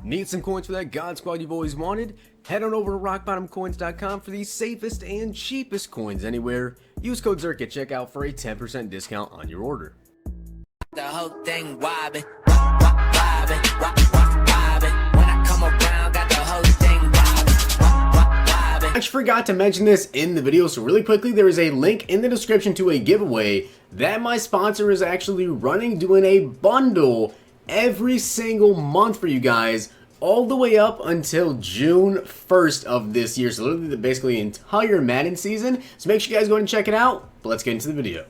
Need some coins for that God Squad you've always wanted? Head on over to rockbottomcoins.com for the safest and cheapest coins anywhere. Use code Zirksee at checkout for a 10% discount on your order. The whole thing wobbin', wobbin', wobbin'. When I come around, got the whole thing wobbin'. I actually forgot to mention this in the video, so really quickly, there is a link in the description to a giveaway that my sponsor is actually running, doing a bundle every single month for you guys, all the way up until June 1st of this year. So literally basically the entire Madden season. So make sure you guys go ahead and check it out. But let's get into the video.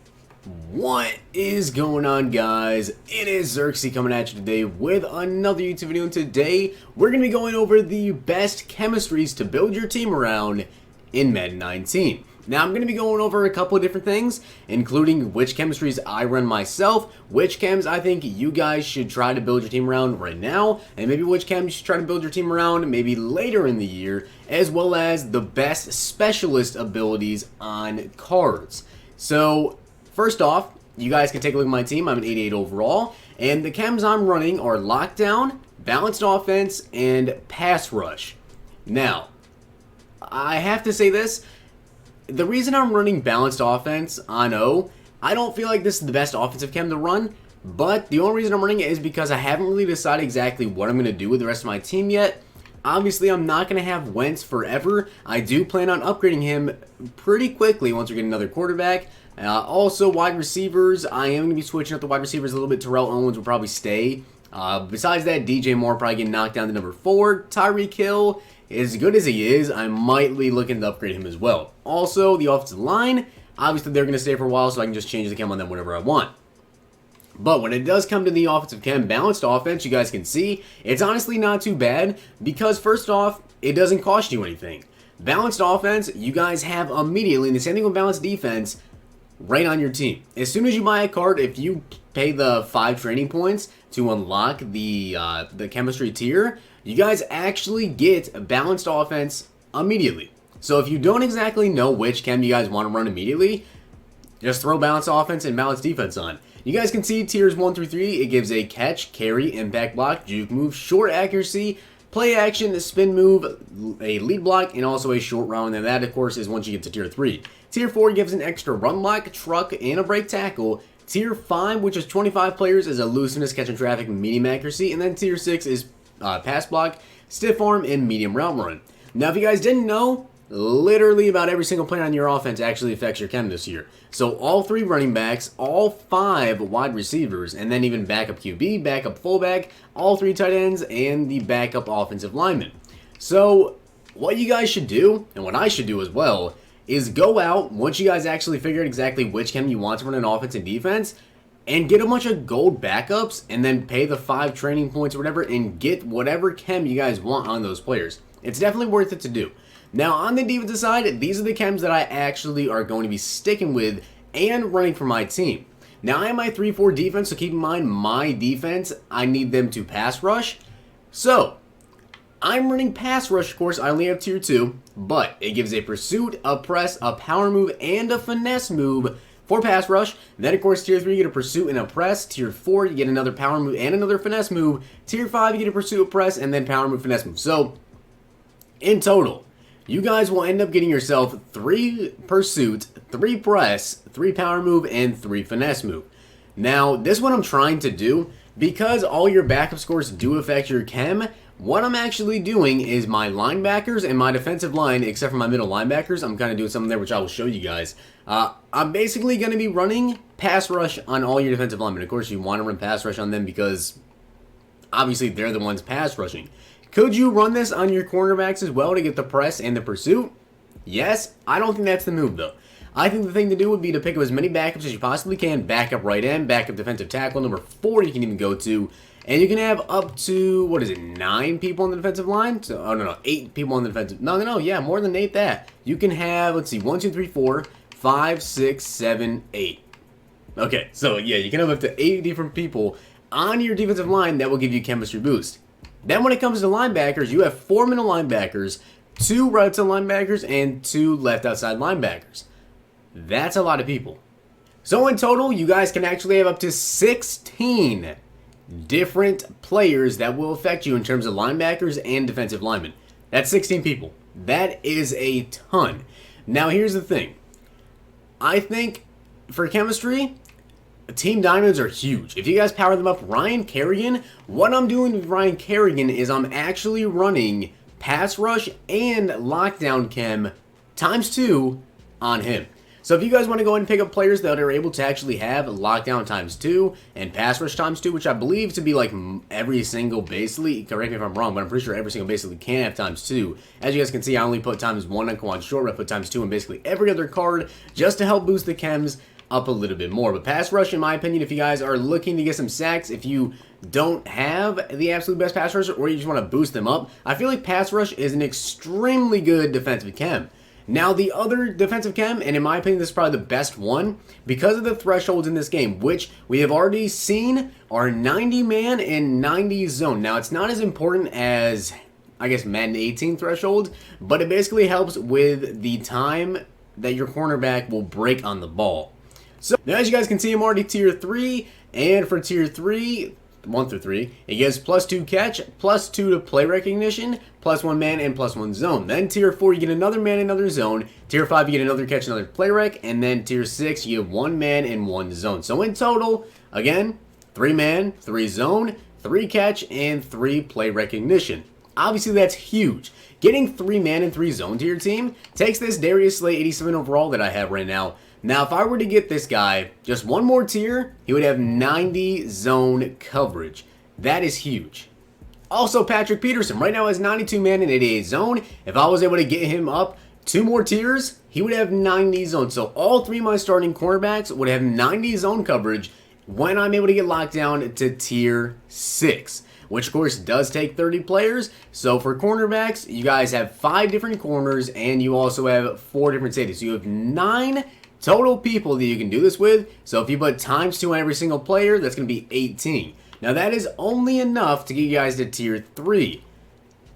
What is going on, guys? It is Zirksee coming at you today with another YouTube video, and today we're going to be going over the best chemistries to build your team around in Madden 19. Now, I'm going to be going over a couple of different things, including which chemistries I run myself, which chems I think you guys should try to build your team around right now, and maybe which chems you should try to build your team around maybe later in the year, as well as the best specialist abilities on cards. So, first off, you guys can take a look at my team. I'm an 88 overall, and the chems I'm running are Lockdown, Balanced Offense, and Pass Rush. Now, I have to say this. The reason I'm running Balanced Offense on O, I don't feel like this is the best offensive chem to run, but the only reason I'm running it is because I haven't really decided exactly what I'm going to do with the rest of my team yet. Obviously, I'm not going to have Wentz forever. I do plan on upgrading him pretty quickly once we get another quarterback. Also, wide receivers, I am going to be switching up the wide receivers a little bit. Terrell Owens will probably stay. Besides that, DJ Moore probably getting knocked down to number 4. Tyreek Hill, as good as he is, I might be looking to upgrade him as well. Also, the offensive line, obviously they're going to stay for a while, so I can just change the chem on them whenever I want. But when it does come to the offensive chem balanced offense, you guys can see, it's honestly not too bad, because first off, it doesn't cost you anything. Balanced offense, you guys have immediately, and the same thing with balanced defense, right on your team. As soon as you buy a card, if you pay the 5 training points to unlock the chemistry tier, you guys actually get a balanced offense immediately. So if you don't exactly know which chem you guys want to run immediately, just throw balanced offense and balanced defense on. You guys can see tiers 1 through 3. It gives a catch, carry, impact block, juke move, short accuracy, play action, spin move, a lead block, and also a short round. And that, of course, is once you get to tier 3. Tier 4 gives an extra run block, truck, and a break tackle. Tier 5, which is 25 players, is a looseness, catch and traffic, medium accuracy. And then tier 6 is pass block, stiff arm, and medium route run. Now, if you guys didn't know, literally about every single player on your offense actually affects your chem this year. So all 3 running backs, all 5 wide receivers, and then even backup QB, backup fullback, all 3 tight ends, and the backup offensive lineman. So what you guys should do, and what I should do as well, is go out, once you guys actually figure out exactly which chem you want to run in offense and defense, and get a bunch of gold backups, and then pay the 5 training points or whatever, and get whatever chem you guys want on those players. It's definitely worth it to do. Now, on the defensive side, these are the chems that I actually are going to be sticking with and running for my team. Now, I have my 3-4 defense, so keep in mind, my defense, I need them to pass rush. So, I'm running pass rush, of course. I only have tier 2, but it gives a pursuit, a press, a power move, and a finesse move for pass rush. Then, of course, tier 3, you get a pursuit and a press. Tier 4, you get another power move and another finesse move. Tier 5, you get a pursuit, a press, and then power move, finesse move. So, in total, you guys will end up getting yourself 3 pursuit, 3 press, 3 power move, and 3 finesse move. Now, this is what I'm trying to do. Because all your backup scores do affect your chem, what I'm actually doing is my linebackers and my defensive line, except for my middle linebackers, I'm kind of doing something there which I will show you guys. I'm basically going to be running pass rush on all your defensive linemen. Of course, you want to run pass rush on them because obviously they're the ones pass rushing. Could you run this on your cornerbacks as well to get the press and the pursuit? Yes. I don't think that's the move, though. I think the thing to do would be to pick up as many backups as you possibly can. Backup right end, backup defensive tackle, number 4 you can even go to. And you can have up to, 9 people on the defensive line? So, oh, no, 8 people on the defensive... No, yeah, more than 8 that. You can have, let's see, 1, 2, 3, 4, 5, 6, 7, 8. Okay, so yeah, you can have up to 8 different people on your defensive line that will give you chemistry boost. Then when it comes to linebackers, you have 4 middle linebackers, 2 right outside linebackers, and 2 left outside linebackers. That's a lot of people. So in total, you guys can actually have up to 16 different players that will affect you in terms of linebackers and defensive linemen. That's 16 people. That is a ton. Now, here's the thing. I think for chemistry, team diamonds are huge. If you guys power them up, Ryan Kerrigan, what I'm doing with Ryan Kerrigan is I'm actually running pass rush and lockdown chem ×2 on him. So if you guys want to go ahead and pick up players that are able to actually have lockdown ×2 and pass rush ×2, which I believe to be like every single basically, correct me if I'm wrong, but I'm pretty sure every single basically can have ×2. As you guys can see, I only put ×1 on Quan Short, but I put ×2 on basically every other card just to help boost the chems up a little bit more. But pass rush, in my opinion, if you guys are looking to get some sacks, if you don't have the absolute best pass rusher or you just want to boost them up, I feel like pass rush is an extremely good defensive chem. Now, the other defensive chem, and in my opinion, this is probably the best one, because of the thresholds in this game, which we have already seen are 90 man and 90 zone. Now, it's not as important as, I guess, Madden 18 threshold, but it basically helps with the time that your cornerback will break on the ball. So, now as you guys can see, I'm already tier 3, and for tier 3, 1 through 3, it gives +2 catch, +2 to play recognition, +1 man, and +1 zone. Then tier 4, you get another man, another zone. Tier 5, you get another catch, another play rec. And then tier 6, you get 1 man and 1 zone. So in total, again, 3 man, 3 zone, 3 catch, and 3 play recognition. Obviously, that's huge. Getting 3 man and 3 zone to your team takes this Darius Slay 87 overall that I have right now. Now, if I were to get this guy just one more tier, he would have 90 zone coverage. That is huge. Also, Patrick Peterson right now has 92 man and 88 zone. If I was able to get him up 2 more tiers, he would have 90 zone. So all 3 of my starting cornerbacks would have 90 zone coverage when I'm able to get locked down to tier 6. Which of course does take 30 players. So for cornerbacks, you guys have 5 different corners and you also have 4 different safeties. So you have 9 total people that you can do this with. So if you put ×2 on every single player, that's going to be 18. Now that is only enough to get you guys to tier 3.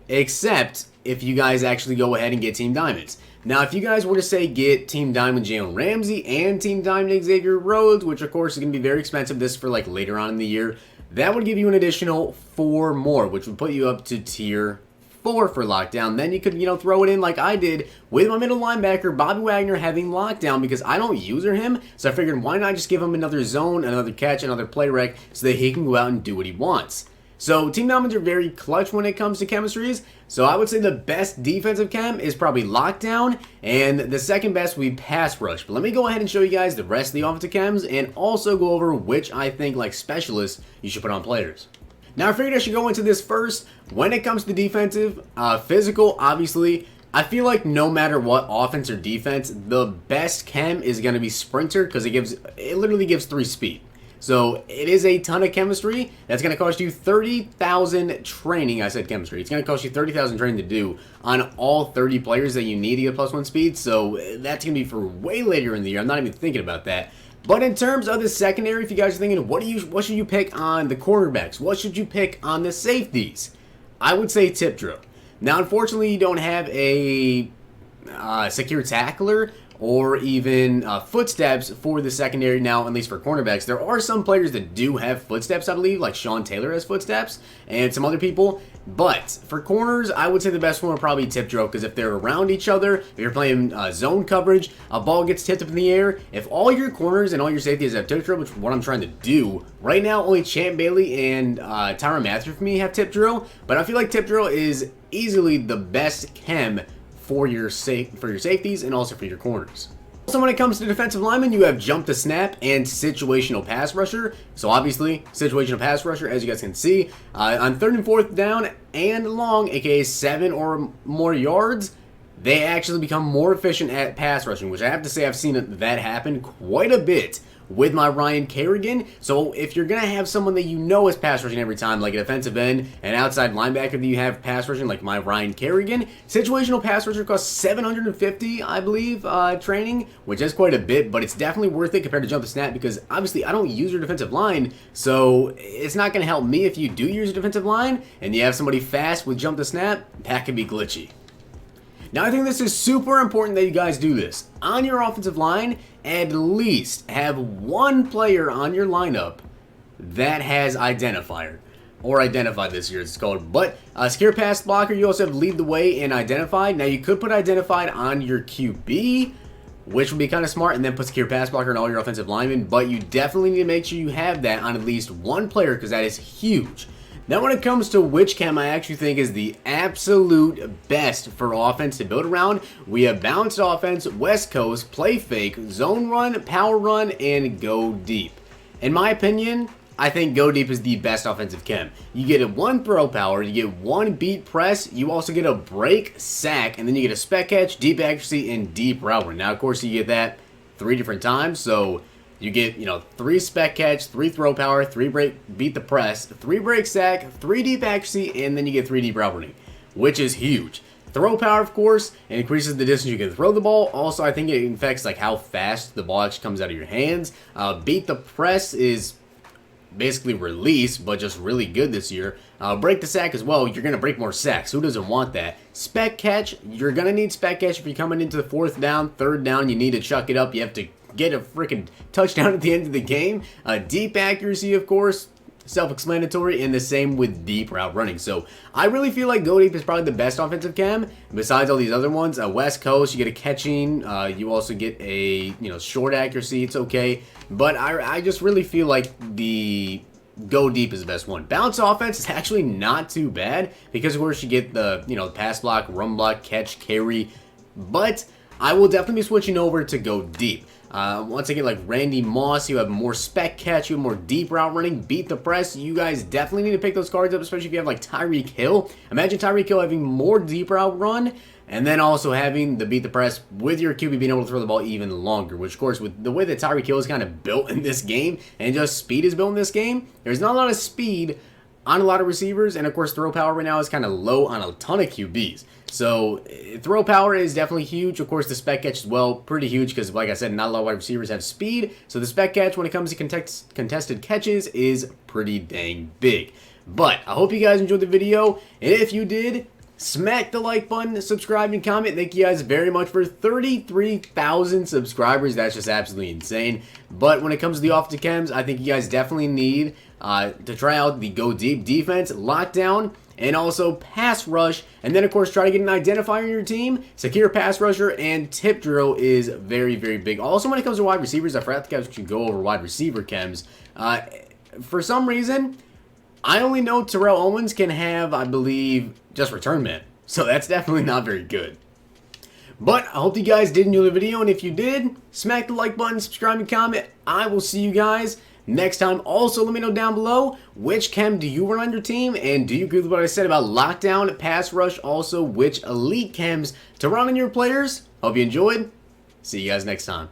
Except if you guys actually go ahead and get Team Diamonds. Now if you guys were to say get Team Diamond Jalen Ramsey and Team Diamond Xavier Rhodes, which of course is going to be very expensive, this is for like later on in the year, that would give you an additional 4 more, which would put you up to tier 4 for lockdown. Then you could, throw it in like I did with my middle linebacker, Bobby Wagner, having lockdown because I don't user him. So I figured why not just give him another zone, another catch, another play rec so that he can go out and do what he wants. So Team Diamonds are very clutch when it comes to chemistries. So I would say the best defensive chem is probably lockdown, and the second best would be pass rush. But let me go ahead and show you guys the rest of the offensive chems and also go over which I think like specialists you should put on players. Now I figured I should go into this first. When it comes to defensive, physical, obviously, I feel like no matter what offense or defense, the best chem is going to be sprinter because it literally gives 3 speed. So it is a ton of chemistry. That's going to cost you 30,000 training. I said chemistry. It's going to cost you 30,000 training to do on all 30 players that you need to get +1 speed. So that's going to be for way later in the year. I'm not even thinking about that. But in terms of the secondary, if you guys are thinking, what should you pick on the cornerbacks? What should you pick on the safeties? I would say tip drill. Now, unfortunately, you don't have a secure tackler or even footsteps for the secondary now, at least for cornerbacks. There are some players that do have footsteps, I believe, like Sean Taylor has footsteps, and some other people. But for corners, I would say the best one would probably be tip drill, because if they're around each other, if you're playing zone coverage, a ball gets tipped up in the air. If all your corners and all your safeties have tip drill, which is what I'm trying to do, right now only Champ Bailey and Tyrann Matthew for me have tip drill, but I feel like tip drill is easily the best chem for your safeties and also for your corners. So when it comes to defensive linemen, you have jump to snap and situational pass rusher. So obviously, situational pass rusher, as you guys can see, on 3rd and 4th down and long, aka 7 or more yards, they actually become more efficient at pass rushing, which I have to say I've seen that happen quite a bit with my Ryan Kerrigan. So if you're going to have someone that you know is pass rushing every time, like a defensive end, an outside linebacker that you have pass rushing, like my Ryan Kerrigan, situational pass rusher costs 750, I believe, training, which is quite a bit, but it's definitely worth it compared to jump to snap, because obviously I don't use your defensive line, so it's not going to help me if you do use your defensive line and you have somebody fast with jump to snap. That could be glitchy. Now, I think this is super important that you guys do this. On your offensive line, at least have one player on your lineup that has identifier. Or identified this year, it's called. But secure pass blocker, you also have lead the way in identified. Now you could put identified on your QB, which would be kind of smart, and then put secure pass blocker on all your offensive linemen. But you definitely need to make sure you have that on at least one player, because that is huge. Now when it comes to which chem I actually think is the absolute best for offense to build around, we have balanced offense, West Coast, play fake, zone run, power run, and go deep. In my opinion, I think go deep is the best offensive chem. You get a 1 throw power, you get 1 beat press, you also get a break, sack, and then you get a spec catch, deep accuracy, and deep route run. Now, of course, you get that 3 different times, so you get, 3 spec catch, 3 throw power, 3 break, beat the press, 3 break sack, 3 deep accuracy, and then you get 3 deep route running, which is huge. Throw power, of course, increases the distance you can throw the ball. Also, I think it affects like how fast the ball actually comes out of your hands. Beat the press is basically release, but just really good this year. Break the sack as well. You're going to break more sacks. Who doesn't want that? Spec catch. You're going to need spec catch if you're coming into the 4th down, 3rd down. You need to chuck it up. You have to get a freaking touchdown at the end of the game. Deep accuracy, of course. Self-explanatory, and the same with deep route running. So I really feel like go deep is probably the best offensive chem besides all these other ones. West Coast, you get a catching, you also get a short accuracy. It's okay, but I just really feel like the go deep is the best one. Bounce offense is actually not too bad because of course you get the pass block, run block, catch, carry, but I will definitely be switching over to go deep. Once again, like Randy Moss, you have more spec catch, you have more deep route running, beat the press. You guys definitely need to pick those cards up, especially if you have like Tyreek Hill. Imagine Tyreek Hill having more deep route run, and then also having the beat the press with your QB being able to throw the ball even longer. Which, of course, with the way that Tyreek Hill is kind of built in this game, and just speed is built in this game, there's not a lot of speed on a lot of receivers, and of course throw power right now is kind of low on a ton of QBs. So throw power is definitely huge. Of course the spec catch as well, pretty huge because like I said, not a lot of wide receivers have speed. So the spec catch when it comes to contested catches is pretty dang big. But I hope you guys enjoyed the video, and if you did, smack the like button, subscribe, and comment. Thank you guys very much for 33,000 subscribers. That's just absolutely insane. But when it comes to the offensive chems, I think you guys definitely need to try out the go deep defense, lockdown, and also pass rush. And then, of course, try to get an identifier in your team. Secure pass rusher and tip drill is very, very big. Also, when it comes to wide receivers, I forgot to guys should go over wide receiver chems. For some reason, I only know Terrell Owens can have, I believe, just return man. So that's definitely not very good. But I hope you guys did enjoy the video, and if you did, smack the like button, subscribe, and comment. I will see you guys next time. Also, let me know down below, which chem do you run on your team, and do you agree with what I said about lockdown, pass rush, also which elite chems to run on your players? Hope you enjoyed. See you guys next time.